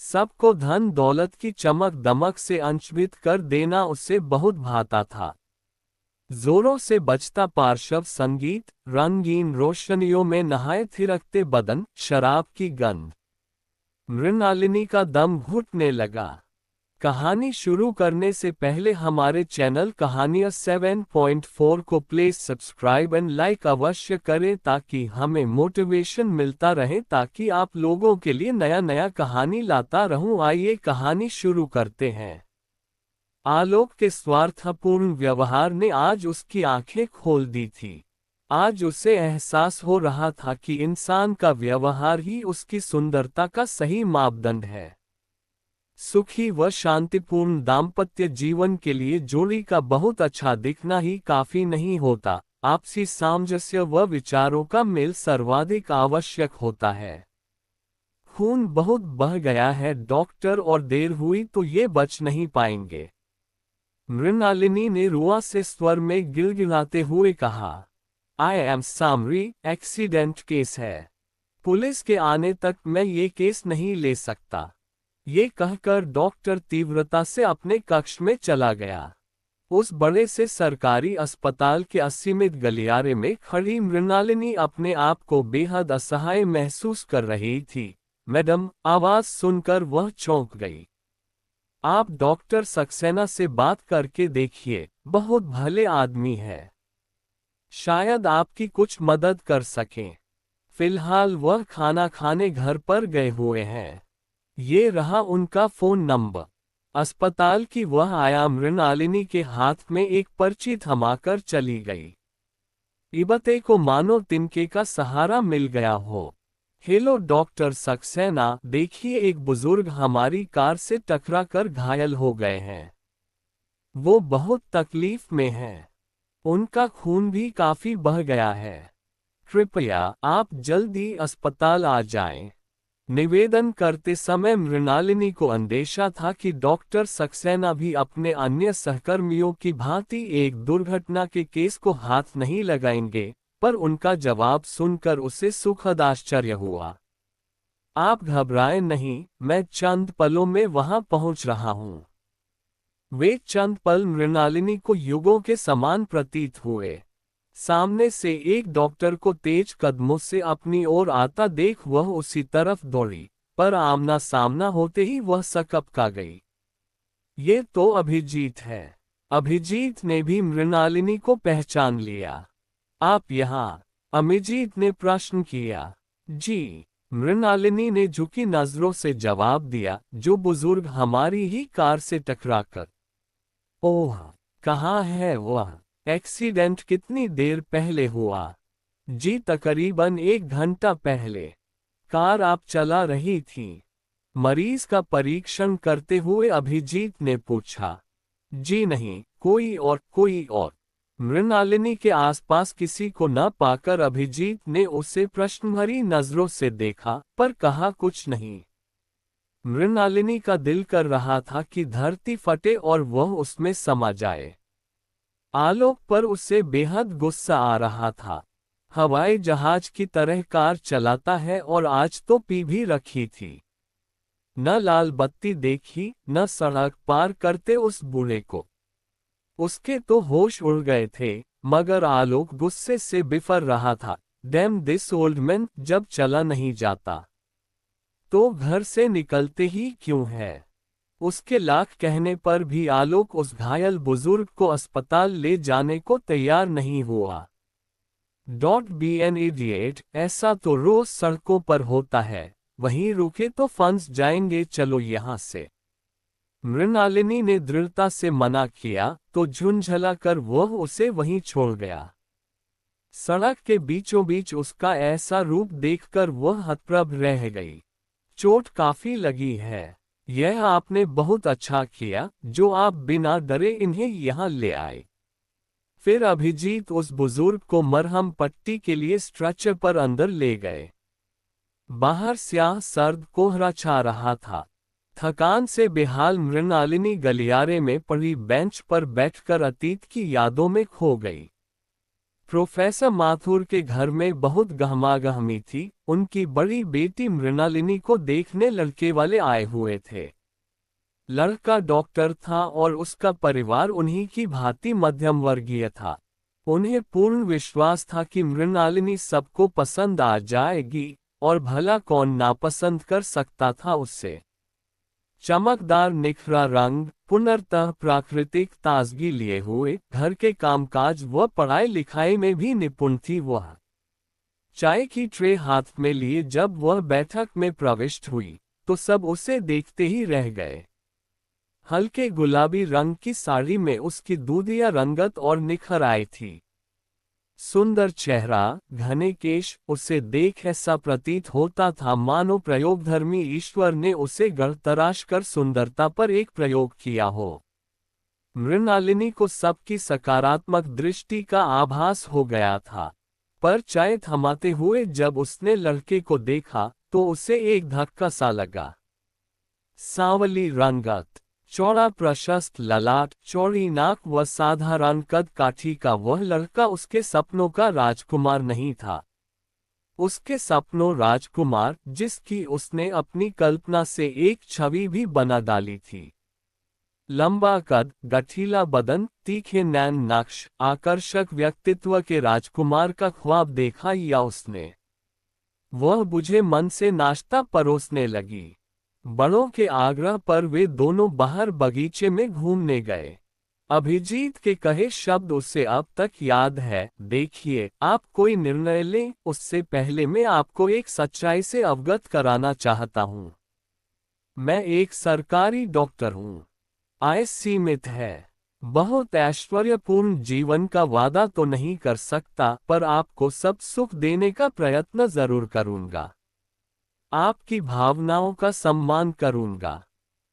सबको धन दौलत की चमक दमक से अंशवित कर देना उसे बहुत भाता था। जोरों से बजता पार्श्व संगीत, रंगीन रोशनियों में नहाए थिरकते बदन, शराब की गंध। मृणालिनी का दम घुटने लगा। कहानी शुरू करने से पहले हमारे चैनल कहानियां 7.4 को प्लीज सब्सक्राइब एंड लाइक अवश्य करें ताकि हमें मोटिवेशन मिलता रहे, ताकि आप लोगों के लिए नया नया कहानी लाता रहूं। आइए कहानी शुरू करते हैं। आलोक के स्वार्थपूर्ण व्यवहार ने आज उसकी आंखें खोल दी थी। आज उसे एहसास हो रहा था कि इंसान का व्यवहार ही उसकी सुंदरता का सही मापदंड है। सुखी व शांतिपूर्ण दाम्पत्य जीवन के लिए जोड़ी का बहुत अच्छा दिखना ही काफी नहीं होता, आपसी सामंजस्य व विचारों का मेल सर्वाधिक आवश्यक होता है। खून बहुत बह गया है डॉक्टर, और देर हुई तो ये बच नहीं पाएंगे। मृणालिनी ने रुआ से स्वर में गिड़गिड़ाते हुए कहा। I am sorry, accident case है। पुलिस के आने तक मैं ये केस नहीं ले सकता। ये कहकर डॉक्टर तीव्रता से अपने कक्ष में चला गया। उस बड़े से सरकारी अस्पताल के असीमित गलियारे में खड़ी मृणालिनी अपने आप को बेहद असहाय महसूस कर रही थी। मैडम, आवाज सुनकर वह चौंक गई। आप डॉक्टर सक्सेना से बात करके देखिए, बहुत भले आदमी है। शायद आपकी कुछ मदद कर सकें। फिलहाल वह खाना खाने घर पर गए हुए हैं। ये रहा उनका फोन नंबर। अस्पताल की वह आया मृणालिनी के हाथ में एक पर्ची थमाकर चली गई। इबते को मानो तिनके का सहारा मिल गया हो। हेलो डॉक्टर सक्सेना, देखिए एक बुजुर्ग हमारी कार से टकराकर घायल हो गए हैं। वो बहुत तकलीफ में हैं। उनका खून भी काफी बह गया है। कृपया आप जल्दी अस्पताल आ जाएं। निवेदन करते समय मृणालिनी को अंदेशा था कि डॉक्टर सक्सेना भी अपने अन्य सहकर्मियों की भांति एक दुर्घटना के केस को हाथ नहीं लगाएंगे, पर उनका जवाब सुनकर उसे सुखद आश्चर्य हुआ। आप घबराएं नहीं, मैं चंद पलों में वहां पहुंच रहा हूं। वे चंद पल मृणालिनी को युगों के समान प्रतीत हुए। सामने से एक डॉक्टर को तेज कदमों से अपनी ओर आता देख वह उसी तरफ दौड़ी, पर आमना सामना होते ही वह सकपका गई। ये तो अभिजीत है। अभिजीत ने भी मृणालिनी को पहचान लिया। आप यहाँ? अभिजीत ने प्रश्न किया। जी, मृणालिनी ने झुकी नजरों से जवाब दिया, जो बुजुर्ग हमारी ही कार से टकराकर। ओह, कहाँ है वह? एक्सीडेंट कितनी देर पहले हुआ? जी, तकरीबन 1 घंटा पहले। कार आप चला रही थी? मरीज का परीक्षण करते हुए अभिजीत ने पूछा। जी नहीं, कोई और। मृणालिनी के आसपास किसी को न पाकर अभिजीत ने उसे प्रश्नभरी नजरों से देखा, पर कहा कुछ नहीं। मृणालिनी का दिल कर रहा था कि धरती फटे और वह उसमें समा जाए। आलोक पर उसे बेहद गुस्सा आ रहा था। हवाई जहाज की तरह कार चलाता है और आज तो पी भी रखी थी। न लाल बत्ती देखी, न सड़क पार करते उस बूढ़े को। उसके तो होश उड़ गए थे, मगर आलोक गुस्से से बिफर रहा था। डैम दिस ओल्ड मैन, जब चला नहीं जाता तो घर से निकलते ही क्यों है? उसके लाख कहने पर भी आलोक उस घायल बुजुर्ग को अस्पताल ले जाने को तैयार नहीं हुआ। डॉट बी एन इडियट, ऐसा तो रोज सड़कों पर होता है। वहीं रुके तो फंस जाएंगे, चलो यहाँ से। मृणालिनी ने दृढ़ता से मना किया तो झुंझला कर वह उसे वहीं छोड़ गया। सड़क के बीचों बीच उसका ऐसा रूप देखकर वह हतप्रभ रह गई। चोट काफी लगी है। यह आपने बहुत अच्छा किया जो आप बिना डरे इन्हें यहाँ ले आए। फिर अभिजीत उस बुजुर्ग को मरहम पट्टी के लिए स्ट्रेचर पर अंदर ले गए। बाहर स्याह सर्द कोहरा छा रहा था। थकान से बेहाल मृणालिनी गलियारे में पड़ी बेंच पर बैठकर अतीत की यादों में खो गई। प्रोफेसर माथुर के घर में बहुत गहमागहमी थी। उनकी बड़ी बेटी मृणालिनी को देखने लड़के वाले आए हुए थे। लड़का डॉक्टर था और उसका परिवार उन्हीं की भांति मध्यम वर्गीय था। उन्हें पूर्ण विश्वास था कि मृणालिनी सबको पसंद आ जाएगी, और भला कौन नापसंद कर सकता था उससे। चमकदार निखरा रंग, पुनर्तः प्राकृतिक ताजगी लिए हुए, घर के कामकाज व पढ़ाई लिखाई में भी निपुण थी वह। चाय की ट्रे हाथ में लिए जब वह बैठक में प्रविष्ट हुई, तो सब उसे देखते ही रह गए। हल्के गुलाबी रंग की साड़ी में उसकी दूधिया रंगत और निखर आई थी। सुंदर चेहरा, घने केश, उसे देख ऐसा प्रतीत होता था मानो प्रयोगधर्मी ईश्वर ने उसे गढ़ तराश कर सुंदरता पर एक प्रयोग किया हो। मृणालिनी को सबकी सकारात्मक दृष्टि का आभास हो गया था, पर चाय थमाते हुए जब उसने लड़के को देखा तो उसे एक धक्का सा लगा। सांवली रंगत, चौड़ा प्रशस्त ललाट, चौड़ी नाक व साधारण कद काठी का वह लड़का उसके सपनों का राजकुमार नहीं था। उसके सपनों राजकुमार जिसकी उसने अपनी कल्पना से एक छवि भी बना डाली थी। लंबा कद, गठीला बदन, तीखे नैन नक्श, आकर्षक व्यक्तित्व के राजकुमार का ख्वाब देखा या उसने। वह बुझे मन से नाश्ता परोसने लगी। बड़ों के आग्रह पर वे दोनों बाहर बगीचे में घूमने गए। अभिजीत के कहे शब्द उसे अब तक याद है, देखिए, आप कोई निर्णय लें, उससे पहले मैं आपको एक सच्चाई से अवगत कराना चाहता हूं। मैं एक सरकारी डॉक्टर हूं। आय सीमित है। बहुत ऐश्वर्यपूर्ण जीवन का वादा तो नहीं कर सकता, पर आपको सब सुख देने का प्रयत्न जरूर करूंगा। आपकी भावनाओं का सम्मान करूंगा।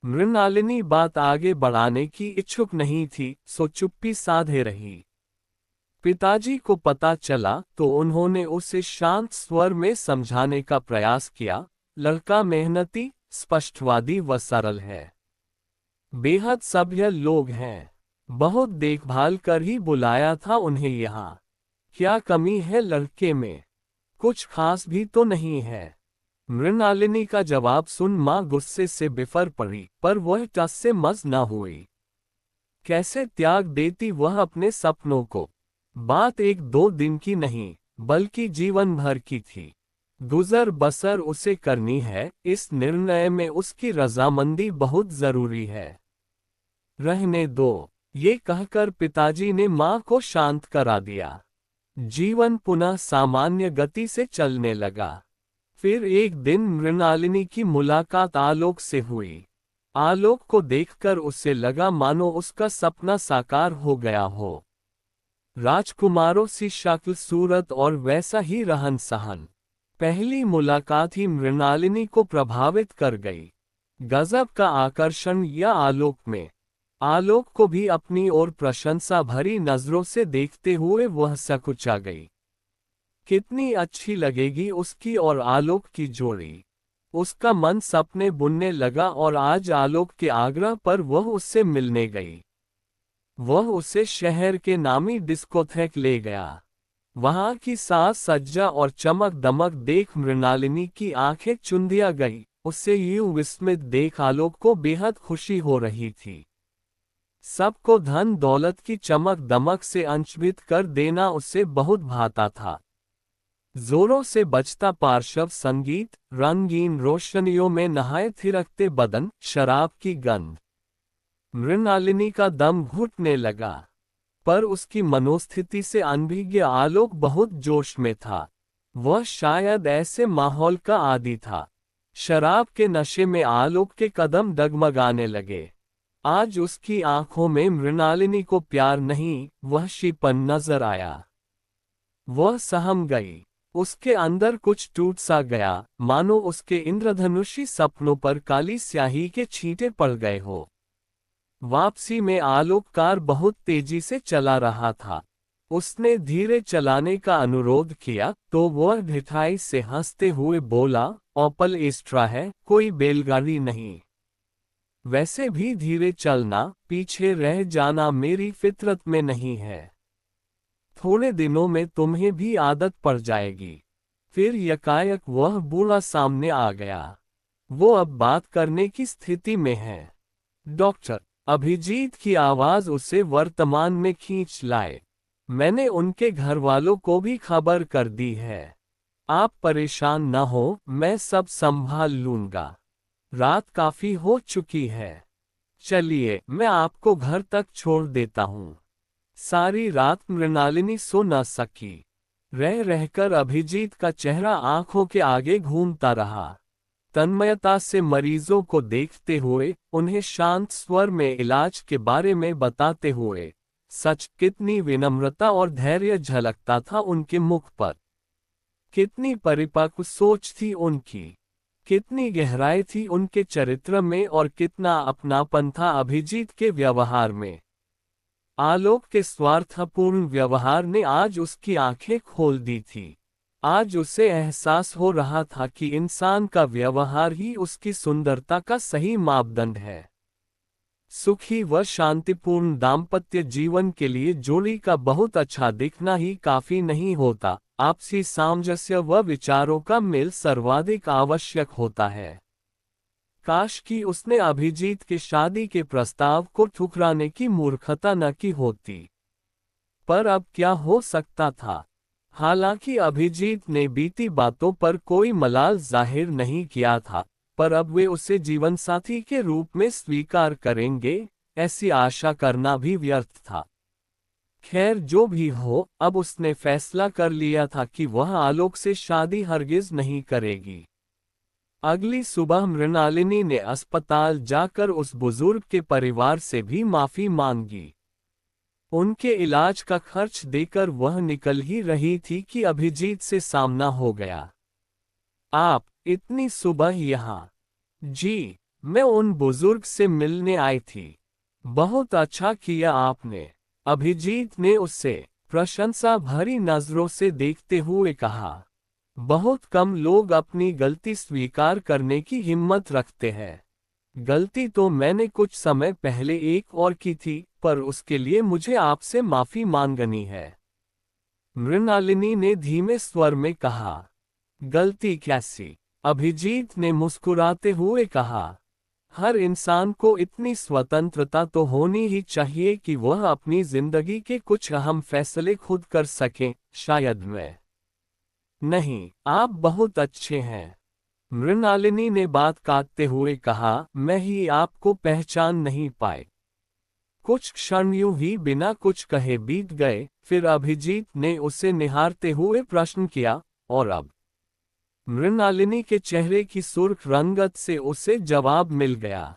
मृणालिनी बात आगे बढ़ाने की इच्छुक नहीं थी, सो चुप्पी साधे रही। पिताजी को पता चला तो उन्होंने उसे शांत स्वर में समझाने का प्रयास किया। लड़का मेहनती, स्पष्टवादी व सरल है। बेहद सभ्य लोग हैं। बहुत देखभाल कर ही बुलाया था उन्हें यहाँ। क्या कमी है लड़के में? कुछ खास भी तो नहीं है। मृणालिनी का जवाब सुन मां गुस्से से बिफर पड़ी, पर वह टस से मस न हुई। कैसे त्याग देती वह अपने सपनों को। बात एक दो दिन की नहीं, बल्कि जीवन भर की थी। गुजर बसर उसे करनी है, इस निर्णय में उसकी रजामंदी बहुत जरूरी है। रहने दो, ये कहकर पिताजी ने मां को शांत करा दिया। जीवन पुनः सामान्य गति से चलने लगा। फिर एक दिन मृणालिनी की मुलाकात आलोक से हुई। आलोक को देखकर उसे लगा मानो उसका सपना साकार हो गया हो। राजकुमारों सी शक्ल सूरत और वैसा ही रहन सहन। पहली मुलाकात ही मृणालिनी को प्रभावित कर गई। गजब का आकर्षण या आलोक में। आलोक को भी अपनी ओर प्रशंसा भरी नजरों से देखते हुए वह सकुचा गई। कितनी अच्छी लगेगी उसकी और आलोक की जोड़ी। उसका मन सपने बुनने लगा और आज आलोक के आग्रह पर वह उससे मिलने गई। वह उसे शहर के नामी डिस्कोथेक ले गया। वहां की साज सज्जा और चमक दमक देख मृणालिनी की आंखें चुंधिया गई। उससे यूं विस्मित देख आलोक को बेहद खुशी हो रही थी। सबको धन दौलत की चमक दमक से अंशभित कर देना उसे बहुत भाता था। जोरों से बजता पार्श्व संगीत, रंगीन रोशनियों में नहाए थिरकते बदन, शराब की गंध। मृणालिनी का दम घुटने लगा। पर उसकी मनोस्थिति से अनभिज्ञ आलोक बहुत जोश में था। वह शायद ऐसे माहौल का आदी था। शराब के नशे में आलोक के कदम डगमगाने लगे। आज उसकी आंखों में मृणालिनी को प्यार नहीं, वहशीपन नजर आया। वह सहम गई। उसके अंदर कुछ टूट सा गया, मानो उसके इंद्रधनुषी सपनों पर काली स्याही के छींटे पड़ गए हो। वापसी में आलोक कार बहुत तेजी से चला रहा था। उसने धीरे चलाने का अनुरोध किया तो वह ढिठाई से हंसते हुए बोला, ओपल एस्ट्रा है, कोई बैलगाड़ी नहीं। वैसे भी धीरे चलना, पीछे रह जाना मेरी फितरत में नहीं है। थोड़े दिनों में तुम्हें भी आदत पड़ जाएगी। फिर यकायक वह बूढ़ा सामने आ गया। वो अब बात करने की स्थिति में है। डॉक्टर, अभिजीत की आवाज उसे वर्तमान में खींच लाए। मैंने उनके घर वालों को भी खबर कर दी है। आप परेशान न हो, मैं सब संभाल लूंगा। रात काफी हो चुकी है। चलिए, मैं आपको घर तक छोड़ देता हूँ। सारी रात मृणालिनी सो न सकी। रह रहकर अभिजीत का चेहरा आंखों के आगे घूमता रहा। तन्मयता से मरीजों को देखते हुए, उन्हें शांत स्वर में इलाज के बारे में बताते हुए, सच कितनी विनम्रता और धैर्य झलकता था उनके मुख पर। कितनी परिपक्व सोच थी उनकी, कितनी गहराई थी उनके चरित्र में और कितना अपनापन था अभिजीत के व्यवहार में। आलोक के स्वार्थपूर्ण व्यवहार ने आज उसकी आंखें खोल दी थी। आज उसे एहसास हो रहा था कि इंसान का व्यवहार ही उसकी सुंदरता का सही मापदंड है। सुखी व शांतिपूर्ण दाम्पत्य जीवन के लिए जोड़ी का बहुत अच्छा दिखना ही काफी नहीं होता, आपसी सामंजस्य व विचारों का मेल सर्वाधिक आवश्यक होता है। काश कि उसने अभिजीत के शादी के प्रस्ताव को ठुकराने की मूर्खता न की होती। पर अब क्या हो सकता था। हालांकि अभिजीत ने बीती बातों पर कोई मलाल जाहिर नहीं किया था, पर अब वे उसे जीवनसाथी के रूप में स्वीकार करेंगे, ऐसी आशा करना भी व्यर्थ था। खैर जो भी हो, अब उसने फैसला कर लिया था कि वह आलोक से शादी हरगिज नहीं करेगी। अगली सुबह मृणालिनी ने अस्पताल जाकर उस बुजुर्ग के परिवार से भी माफी मांगी। उनके इलाज का खर्च देकर वह निकल ही रही थी कि अभिजीत से सामना हो गया। आप इतनी सुबह यहाँ? जी, मैं उन बुजुर्ग से मिलने आई थी। बहुत अच्छा किया आपने, अभिजीत ने उससे प्रशंसा भरी नजरों से देखते हुए कहा। बहुत कम लोग अपनी गलती स्वीकार करने की हिम्मत रखते हैं। गलती तो मैंने कुछ समय पहले एक और की थी, पर उसके लिए मुझे आपसे माफी मांगनी है, मृणालिनी ने धीमे स्वर में कहा। गलती कैसी? अभिजीत ने मुस्कुराते हुए कहा। हर इंसान को इतनी स्वतंत्रता तो होनी ही चाहिए कि वह अपनी जिंदगी के कुछ अहम फैसले खुद कर सके। शायद मैं नहीं, आप बहुत अच्छे हैं, मृणालिनी ने बात काटते हुए कहा। मैं ही आपको पहचान नहीं पाए। कुछ क्षण यूं ही बिना कुछ कहे बीत गए, फिर अभिजीत ने उसे निहारते हुए प्रश्न किया, और अब? मृणालिनी के चेहरे की सुर्ख रंगत से उसे जवाब मिल गया।